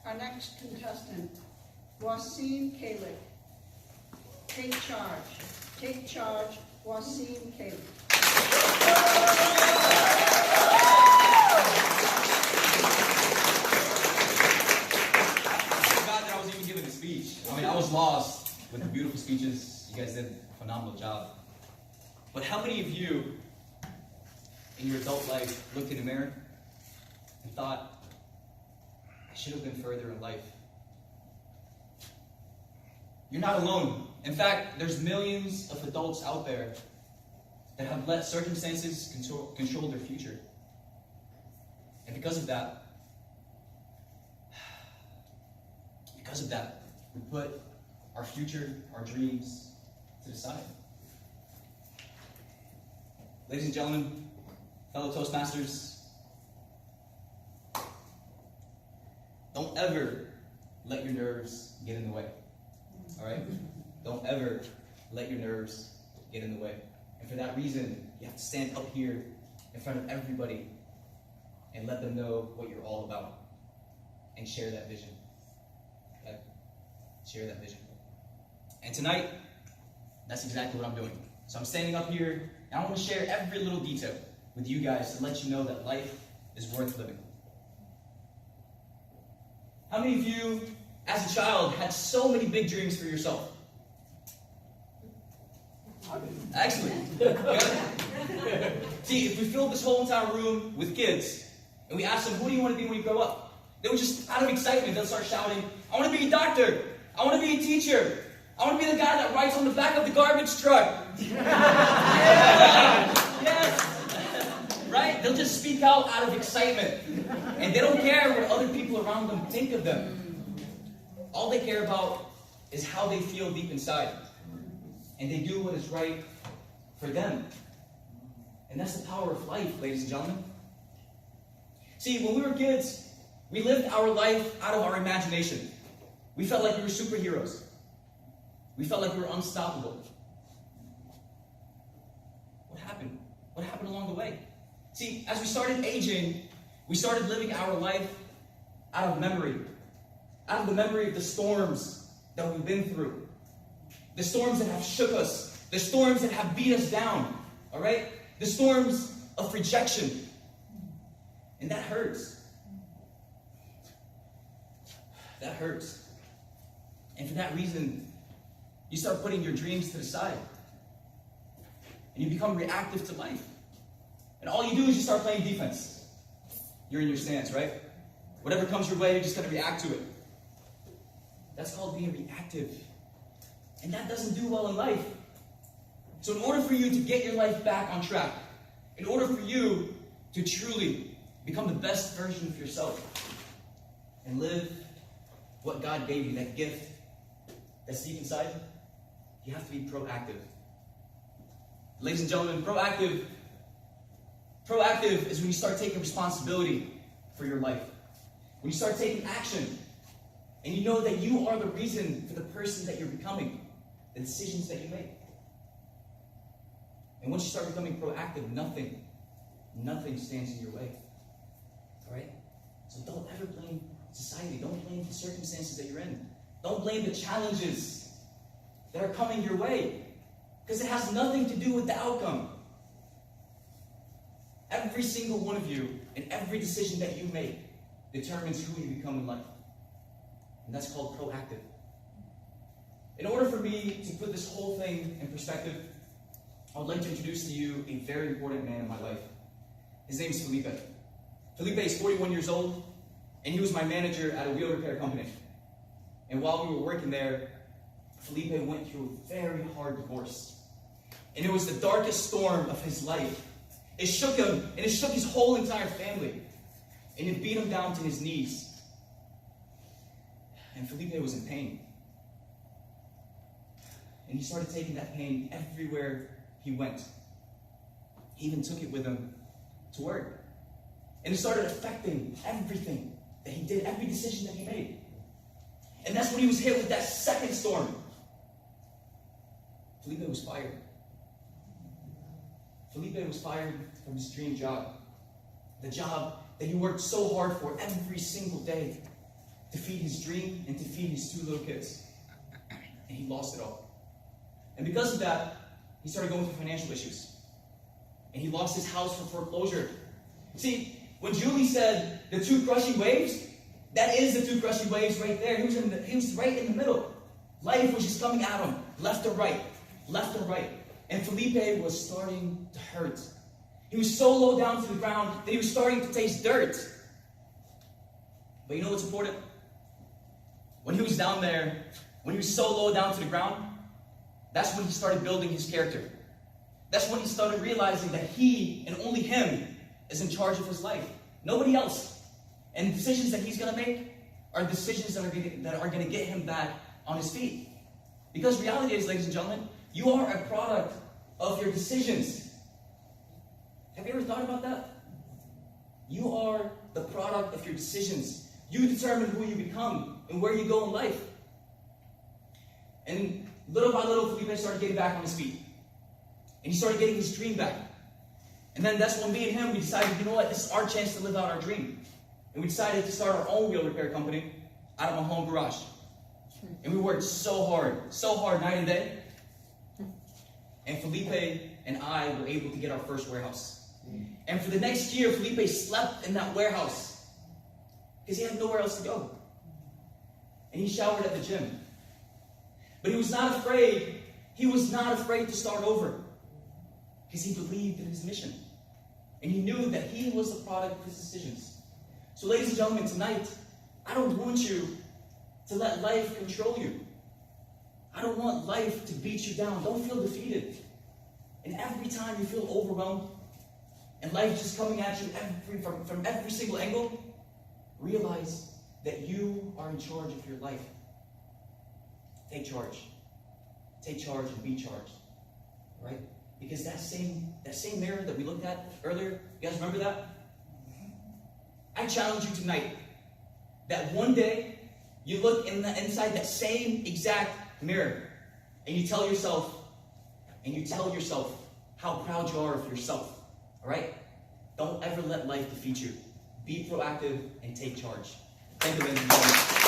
our next contestant, Wasim Kalik. Take charge. Take charge, Wasim Kalik. I mean, I was lost with the beautiful speeches. You guys did a phenomenal job. But how many of you in your adult life looked in the mirror and thought, I should have been further in life? You're not alone. In fact, there's millions of adults out there that have let circumstances control their future. And because of that, we put our future, our dreams to the side. Ladies and gentlemen, fellow Toastmasters, don't ever let your nerves get in the way. All right? Don't ever let your nerves get in the way. And for that reason, you have to stand up here in front of everybody and let them know what you're all about and share that vision. Okay? Share that vision. And tonight, that's exactly what I'm doing. So I'm standing up here, and I want to share every little detail with you guys to let you know that life is worth living. How many of you, as a child, had so many big dreams for yourself? Excellent. Good. See, if we filled this whole entire room with kids, and we asked them, who do you want to be when you grow up? They would just, out of excitement, they'll start shouting, I want to be a doctor. I want to be a teacher. I want to be the guy that writes on the back of the garbage truck. Yeah. Yes. Right? They'll just speak out of excitement. And they don't care what other people around them think of them. All they care about is how they feel deep inside. And they do what is right for them. And that's the power of life, ladies and gentlemen. See, when we were kids, we lived our life out of our imagination. We felt like we were superheroes. We felt like we were unstoppable. What happened? What happened along the way? See, as we started aging, we started living our life out of memory. Out of the memory of the storms that we've been through. The storms that have shook us. The storms that have beat us down. All right? The storms of rejection. And that hurts. That hurts. And for that reason, you start putting your dreams to the side. And you become reactive to life. And all you do is you start playing defense. You're in your stance, right? Whatever comes your way, you're just going to react to it. That's called being reactive. And that doesn't do well in life. So in order for you to get your life back on track, in order for you to truly become the best version of yourself and live what God gave you, that gift that's deep inside, you have to be proactive. Ladies and gentlemen, proactive is when you start taking responsibility for your life. When you start taking action, and you know that you are the reason for the person that you're becoming, the decisions that you make. And once you start becoming proactive, nothing stands in your way. All right? So don't ever blame society. Don't blame the circumstances that you're in. Don't blame the challenges that are coming your way, because it has nothing to do with the outcome. Every single one of you and every decision that you make determines who you become in life. And that's called proactive. In order for me to put this whole thing in perspective, I would like to introduce to you a very important man in my life. His name is Felipe. Felipe is 41 years old, and he was my manager at a wheel repair company. And while we were working there, Felipe went through a very hard divorce. And it was the darkest storm of his life. It shook him, and it shook his whole entire family. And it beat him down to his knees. And Felipe was in pain. And he started taking that pain everywhere he went. He even took it with him to work. And it started affecting everything that he did, every decision that he made. And that's when he was hit with that second storm. Felipe was fired. Felipe was fired from his dream job. The job that he worked so hard for every single day. to feed his dream and to feed his 2 little kids. And he lost it all. And because of that, he started going through financial issues. And he lost his house for foreclosure. See, when Julie said the 2 crushing waves, that is the 2 crushing waves right there. He was right in the middle. Life was just coming at him, left or right, left or right. And Felipe was starting to hurt. He was so low down to the ground that he was starting to taste dirt. But you know what's important? When he was down there, when he was so low down to the ground, that's when he started building his character. That's when he started realizing that he, and only him, is in charge of his life. Nobody else. And the decisions that he's going to make are decisions that are going to get him back on his feet. Because reality is, ladies and gentlemen, you are a product of your decisions. Have you ever thought about that? You are the product of your decisions. You determine who you become and where you go in life. And little by little, Felipe started getting back on his feet. And he started getting his dream back. And then that's when me and him, we decided, you know what, this is our chance to live out our dream. And we decided to start our own wheel repair company out of my home garage. And we worked so hard night and day. And Felipe and I were able to get our first warehouse. And for the next year, Felipe slept in that warehouse because he had nowhere else to go. And he showered at the gym. But he was not afraid. He was not afraid to start over because he believed in his mission. And he knew that he was the product of his decisions. So ladies and gentlemen, tonight, I don't want you to let life control you. I don't want life to beat you down. Don't feel defeated. And every time you feel overwhelmed, and life just coming at you from every single angle, realize that you are in charge of your life. Take charge. Take charge and be charged. Right? Because that same mirror that we looked at earlier, you guys remember that? I challenge you tonight that one day you look inside that same exact mirror and you tell yourself how proud you are of yourself. All right? Don't ever let life defeat you. Be proactive and take charge. Thank you, ladies and gentlemen.